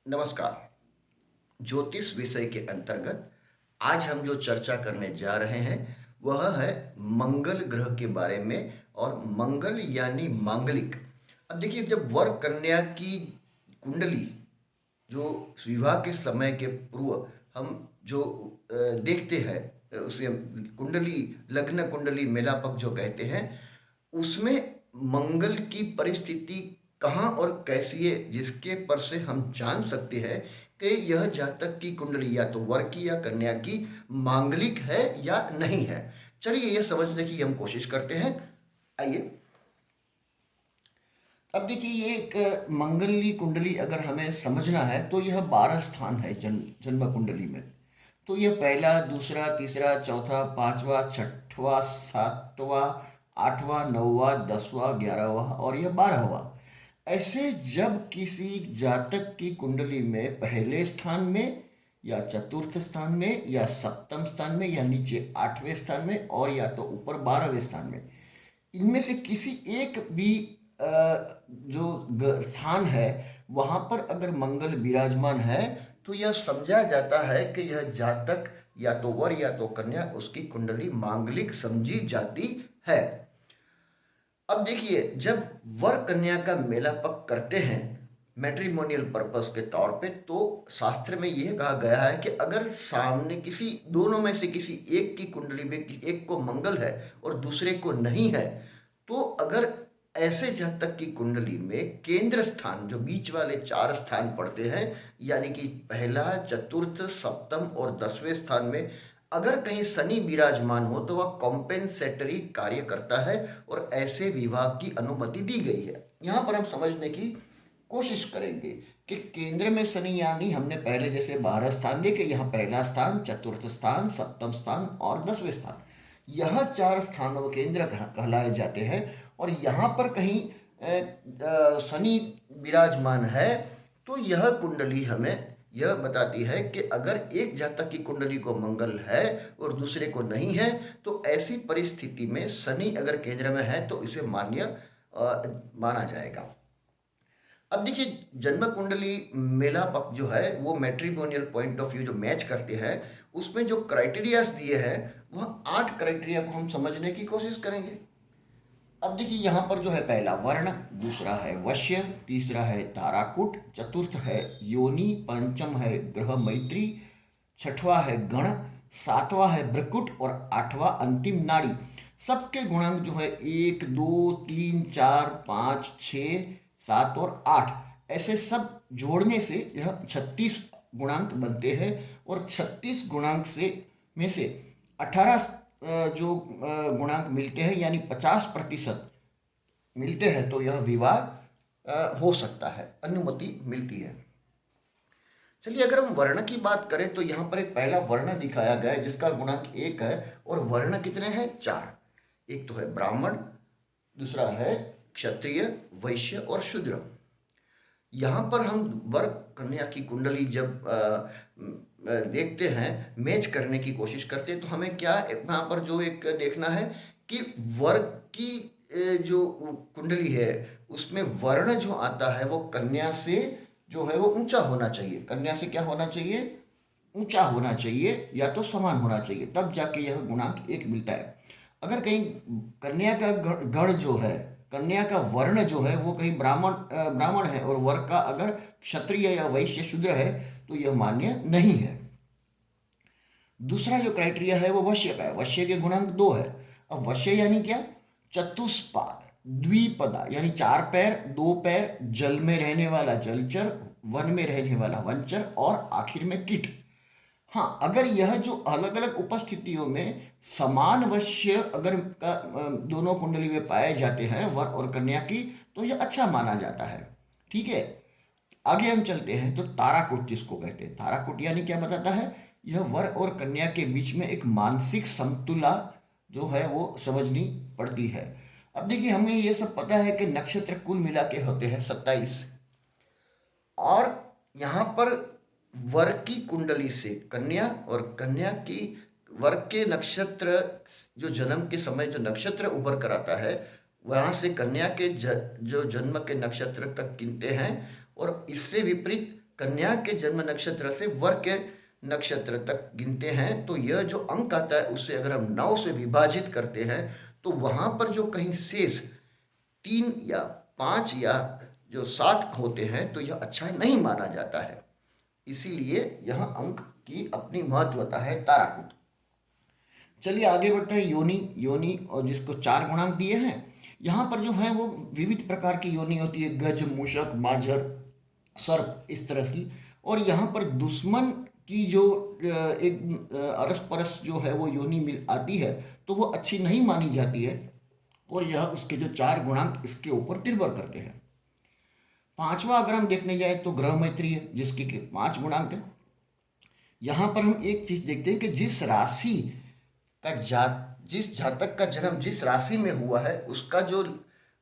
नमस्कार। ज्योतिष विषय के अंतर्गत आज हम जो चर्चा करने जा रहे हैं वह है मंगल ग्रह के बारे में और मंगल यानी मांगलिक। अब देखिए, जब वर कन्या की कुंडली जो विवाह के समय के पूर्व हम जो देखते हैं, उसे कुंडली, लग्न कुंडली मेलापक जो कहते हैं, उसमें मंगल की परिस्थिति कहाँ और कैसी है, जिसके पर से हम जान सकते हैं कि यह जातक की कुंडली या तो वर की या कन्या की मांगलिक है या नहीं है। चलिए यह समझने की हम कोशिश करते हैं। आइए, अब देखिए, ये एक मंगली कुंडली अगर हमें समझना है तो यह 12 स्थान है जन्म कुंडली में। तो यह पहला, दूसरा, तीसरा, चौथा, पांचवा, छठवा, सातवां, आठवां, नौवां, 10वां, 11वां और यह 12वां। ऐसे जब किसी जातक की कुंडली में पहले स्थान में या चतुर्थ स्थान में या सप्तम स्थान में या नीचे 8वें स्थान में और या तो ऊपर 12वें स्थान में, इनमें से किसी एक भी जो स्थान है वहाँ पर अगर मंगल विराजमान है तो यह समझा जाता है कि यह जातक या तो वर या तो कन्या, उसकी कुंडली मांगलिक समझी जाती है। अब देखिए, जब वर कन्या का मेलापक करते हैं मैट्रिमोनियल पर्पस के तौर पे, तो शास्त्र में यह कहा गया है कि अगर सामने किसी दोनों में से किसी एक की कुंडली में एक को मंगल है और दूसरे को नहीं है, तो अगर ऐसे जातक की कुंडली में केंद्र स्थान जो बीच वाले 4 स्थान पड़ते हैं, यानी कि पहला, चतुर्थ, सप्तम और 10वें स्थान में अगर कहीं शनि विराजमान हो तो वह कॉम्पेंसेटरी कार्य करता है और ऐसे विवाह की अनुमति दी गई है। यहाँ पर हम समझने की कोशिश करेंगे कि केंद्र में शनि, यानी हमने पहले जैसे 12 स्थान देखे, यहाँ पहला स्थान, चतुर्थ स्थान, सप्तम स्थान और 10वें स्थान, यह 4 स्थानों केंद्र कहलाए जाते हैं। और यहाँ पर कहीं शनि विराजमान है तो यह कुंडली हमें यह बताती है कि अगर एक जातक की कुंडली को मंगल है और दूसरे को नहीं है, तो ऐसी परिस्थिति में शनि अगर केंद्र में है तो इसे मान्य माना जाएगा। अब देखिए, जन्म कुंडली मेलापक जो है वो मैट्रिमोनियल पॉइंट ऑफ व्यू जो मैच करते हैं, उसमें जो क्राइटेरियाज दिए हैं वह 8 क्राइटेरिया को हम समझने की कोशिश करेंगे। अब देखिए, यहाँ पर जो है पहला वर्ण, दूसरा है वश्य, तीसरा है ताराकुट, चतुर्थ है योनि, पंचम है ग्रह मैत्री, छठवां है गण, सातवां है ब्रकुट और आठवां अंतिम नाड़ी। सबके गुणांक जो है 1, 2, 3, 4, 5, 6, 7 और 8, ऐसे सब जोड़ने से यह 36 गुणांक बनते हैं। और 36 गुणांक से में से 18 जो गुणांक मिलते हैं, यानी 50% मिलते हैं, तो यह विवाह हो सकता है, अनुमति मिलती है। चलिए, अगर हम वर्ण की बात करें तो यहाँ पर एक पहला वर्ण दिखाया गया है जिसका गुणांक 1 है और वर्ण कितने हैं? 4। एक तो है ब्राह्मण, दूसरा है क्षत्रिय, वैश्य और शूद्र। यहाँ पर हम वर कन्या की कुंडली जब देखते हैं, मैच करने की कोशिश करते हैं, तो हमें क्या यहाँ पर जो एक देखना है कि वर की जो कुंडली है उसमें वर्ण जो आता है वो कन्या से जो है वो ऊंचा होना चाहिए। कन्या से क्या होना चाहिए? ऊंचा होना चाहिए या तो समान होना चाहिए, तब जाके यह गुणांक 1 मिलता है। अगर कहीं कन्या का गण जो है, कन्या का वर्ण जो है वो कहीं ब्राह्मण है और वर का अगर क्षत्रिय या वैश्य शूद्र है तो यह मान्य नहीं है। दूसरा जो क्राइटेरिया है वो वश्य का है। वश्य के गुणांक 2 है। अब वश्य यानी क्या? चतुष्पाद, द्विपदा, यानी 4 पैर, 2 पैर, जल में रहने वाला जलचर, वन में रहने वाला वनचर और आखिर में कीट। हाँ, अगर यह जो अलग अलग उपस्थितियों में समान वश्य अगर दोनों कुंडली में पाए जाते हैं, वर और कन्या की, तो यह अच्छा माना जाता है। ठीक है, आगे हम चलते हैं तो ताराकुट जिसको कहते हैं। ताराकुट यानी क्या बताता है? यह वर और कन्या के बीच में एक मानसिक समतुला जो है वो समझनी पड़ती है। अब देखिए, हमें ये सब पता है कि नक्षत्र कुल मिला के होते हैं 27, और यहाँ पर वर की कुंडली से कन्या और कन्या की वर के नक्षत्र, जो जन्म के समय जो नक्षत्र उभर कर आता है, वहाँ से कन्या के जो जन्म के नक्षत्र तक गिनते हैं। और इससे विपरीत कन्या के जन्म नक्षत्र से वर के नक्षत्र तक गिनते हैं, तो यह जो अंक आता है उससे अगर हम 9 से विभाजित करते हैं तो वहां पर जो कहीं शेष 3 या 5 या जो 7 होते हैं तो यह अच्छा नहीं माना जाता है। इसीलिए यह अंक की अपनी महत्वता है ताराकुट। चलिए आगे बढ़ते हैं। योनि, योनि और जिसको 4 गुणांक दिए हैं, यहाँ पर जो है वो विविध प्रकार की योनि होती है, गज, मूषक, माझर, सर्प, इस तरह की। और यहाँ पर दुश्मन की जो एक अरस परस जो है वो योनि मिल आती है तो वो अच्छी नहीं मानी जाती है, और यह उसके जो 4 गुणांक इसके ऊपर निर्भर करते हैं। पांचवा अगर हम देखने जाए तो ग्रह मैत्री है, जिसके के 5 गुणांक है। यहाँ पर हम एक चीज देखते हैं कि जिस राशि का जिस जातक का जन्म जिस राशि में हुआ है उसका जो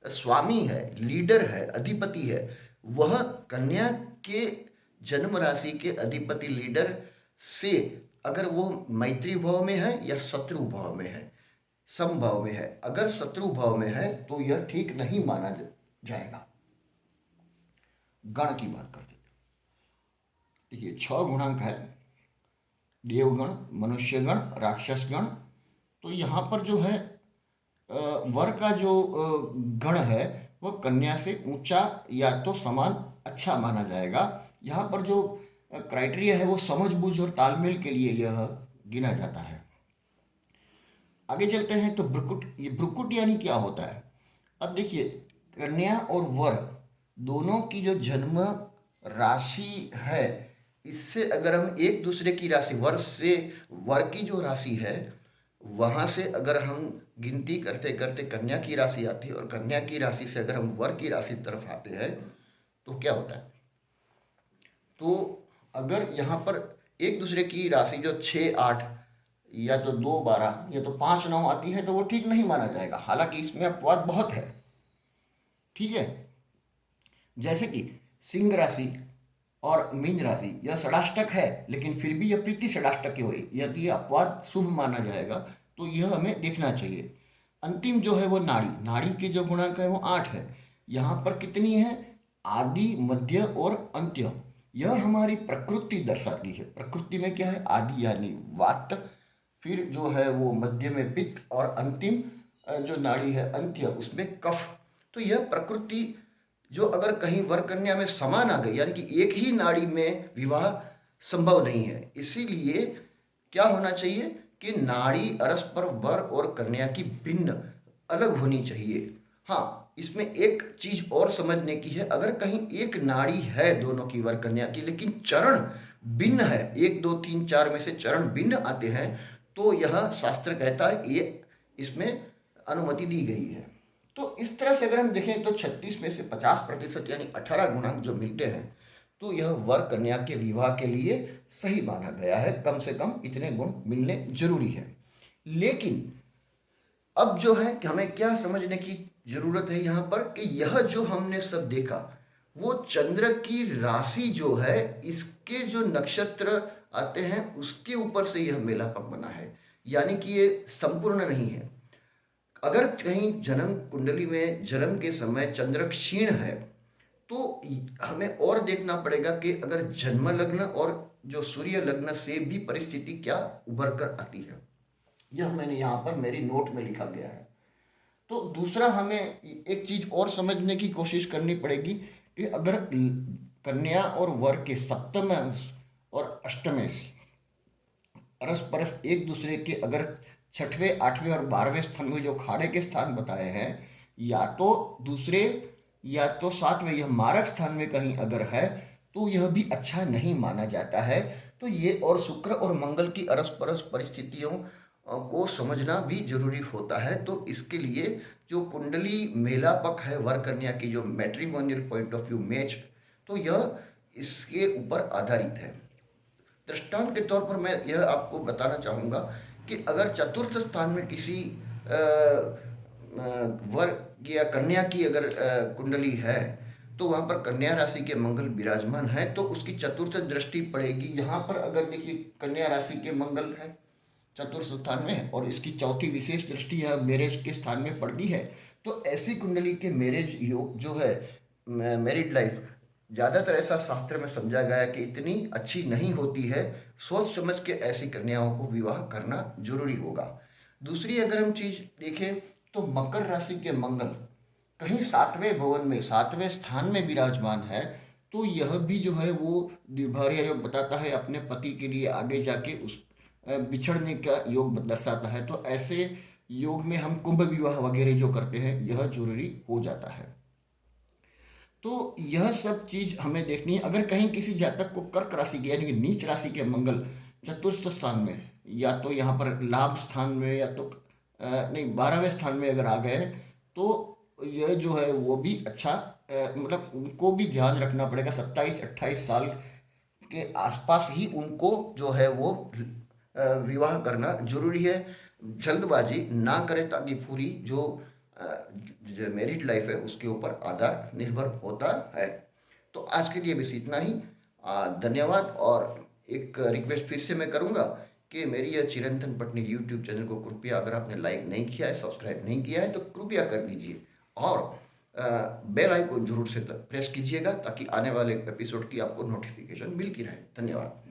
स्वामी है, लीडर है, अधिपति है, वह कन्या के जन्म राशि के अधिपति लीडर से अगर वो मैत्री भाव में है या शत्रु भाव में है, समभाव में है। अगर शत्रु भाव में है तो यह ठीक नहीं माना जाएगा। गण की बात करते हैं। देखिए 6 गुणांक है, देवगण, मनुष्यगण, राक्षसगण। तो यहाँ पर जो है वर का जो गण है वह कन्या से ऊंचा या तो समान अच्छा माना जाएगा। यहाँ पर जो क्राइटेरिया है वो समझबूझ और तालमेल के लिए यह गिना जाता है। आगे चलते हैं तो ब्रुकुट, ये ब्रुकुट यानी क्या होता है? अब देखिए कन्या और वर दोनों की जो जन्म राशि है, इससे अगर हम एक दूसरे की राशि वर से वर की जो राशि है वहाँ से अगर हम गिनती करते करते कन्या की राशि आती है और कन्या की राशि से अगर हम वर की राशि तरफ आते हैं तो क्या होता है? तो अगर यहाँ पर एक दूसरे की राशि जो 6, 8 या तो 2, 12 या तो 5, 9 आती है तो वो ठीक नहीं माना जाएगा। हालांकि इसमें अपवाद बहुत है, ठीक है। जैसे कि सिंह राशि और मीन राशि यह षडाष्टक है, लेकिन फिर भी यह प्रीति षडाष्टक की हुई, यदि अपवाद शुभ माना जाएगा तो यह हमें देखना चाहिए। अंतिम जो है वो नाड़ी, नाड़ी के जो गुणांक है वो 8 है। यहाँ पर कितनी है? आदि, मध्य और अंत्य। यह हमारी प्रकृति दर्शाती है। प्रकृति में क्या है? आदि यानी वात, फिर जो है वो मध्य में पित्त, और अंतिम जो नाड़ी है अंत्य उसमें कफ। तो यह प्रकृति जो अगर कहीं वर कन्या में समान आ गई, यानी कि एक ही नाड़ी में विवाह संभव नहीं है। इसीलिए क्या होना चाहिए कि नाड़ी परस्पर वर और कन्या की भिन्न अलग होनी चाहिए। हाँ, इसमें एक चीज और समझने की है, अगर कहीं एक नाड़ी है दोनों की वर कन्या की लेकिन चरण भिन्न है, 1, 2, 3, 4 में से चरण भिन्न आते हैं, तो यह शास्त्र कहता है ये इसमें अनुमति दी गई है। तो इस तरह से अगर हम देखें तो 36 में से 50% यानी 18 गुणांक जो मिलते हैं तो यह वर कन्या के विवाह के लिए सही माना गया है। कम से कम इतने गुण मिलने जरूरी है। लेकिन अब जो है कि हमें क्या समझने की जरूरत है यहाँ पर कि यह जो हमने सब देखा वो चंद्र की राशि जो है, इसके जो नक्षत्र आते हैं उसके ऊपर से यह मेलापक बना है, यानी कि ये संपूर्ण नहीं है। अगर कहीं जन्म कुंडली में जन्म के समय चंद्र क्षीण है तो हमें और देखना पड़ेगा कि अगर जन्म लग्न और जो सूर्य लग्न से भी परिस्थिति क्या उभर कर आती है। यह मैंने यहाँ पर मेरी नोट में लिखा गया है। तो दूसरा हमें एक चीज और समझने की कोशिश करनी पड़ेगी कि अगर कन्या और वर के सप्तम और अष्टमेश परस परस एक दूसरे के अगर 6वें, 8वें और 12वें स्थान में जो खाड़े के स्थान बताए हैं, या तो दूसरे या तो 7वें यह मारक स्थान में कहीं अगर है तो यह भी अच्छा नहीं माना जाता है। तो ये और शुक्र और मंगल की अरस परस परिस्थितियों को समझना भी जरूरी होता है। तो इसके लिए जो कुंडली मेलापक है वर कन्या की, जो matrimonial point of view match, तो यह इसके ऊपर आधारित है। दृष्टांत के तौर पर मैं यह आपको बताना चाहूँगा कि अगर चतुर्थ स्थान में किसी वर या कन्या की अगर कुंडली है तो वहाँ पर कन्या राशि के मंगल विराजमान है तो उसकी चतुर्थ दृष्टि पड़ेगी। यहाँ पर अगर देखिए कन्या राशि के मंगल है चतुर्थ स्थान में और इसकी चौथी विशेष दृष्टि यहाँ मैरिज के स्थान में पड़ती है, तो ऐसी कुंडली के मैरिज योग जो है, मैरिड लाइफ ज़्यादातर ऐसा शास्त्र में समझा गया है कि इतनी अच्छी नहीं होती है, सोच समझ के ऐसी कन्याओं को विवाह करना जरूरी होगा। दूसरी अगर हम चीज देखें तो मकर राशि के मंगल कहीं सातवें भवन में सातवें स्थान में विराजमान है, तो यह भी जो है वो द्विभार्य योग बताता है, अपने पति के लिए आगे जाके उस बिछड़ने का योग दर्शाता है। तो ऐसे योग में हम कुंभ विवाह वगैरह जो करते हैं यह जरूरी हो जाता है। तो यह सब चीज हमें देखनी है। अगर कहीं किसी जातक को कर्क राशि के यानी कि नीच राशि के मंगल चतुर्थ स्थान में, या तो यहाँ पर लाभ स्थान में, या तो नहीं 12वें स्थान में अगर आ गए, तो यह जो है वो भी अच्छा मतलब उनको भी ध्यान रखना पड़ेगा। 27-28 साल के आसपास ही उनको जो है वो विवाह करना जरूरी है। जल्दबाजी ना करें, ताकि पूरी अ, जो मैरिड लाइफ है उसके ऊपर आधार निर्भर होता है। तो आज के लिए बस इतना ही। धन्यवाद। और एक रिक्वेस्ट फिर से मैं करूँगा कि मेरी यह चिरंतन पटनी यूट्यूब चैनल को कृपया, अगर आपने लाइक नहीं किया है, सब्सक्राइब नहीं किया है, तो कृपया कर दीजिए। और बेल आइकन जरूर से प्रेस कीजिएगा, ताकि आने वाले एपिसोड की आपको नोटिफिकेशन मिलती रहे। धन्यवाद।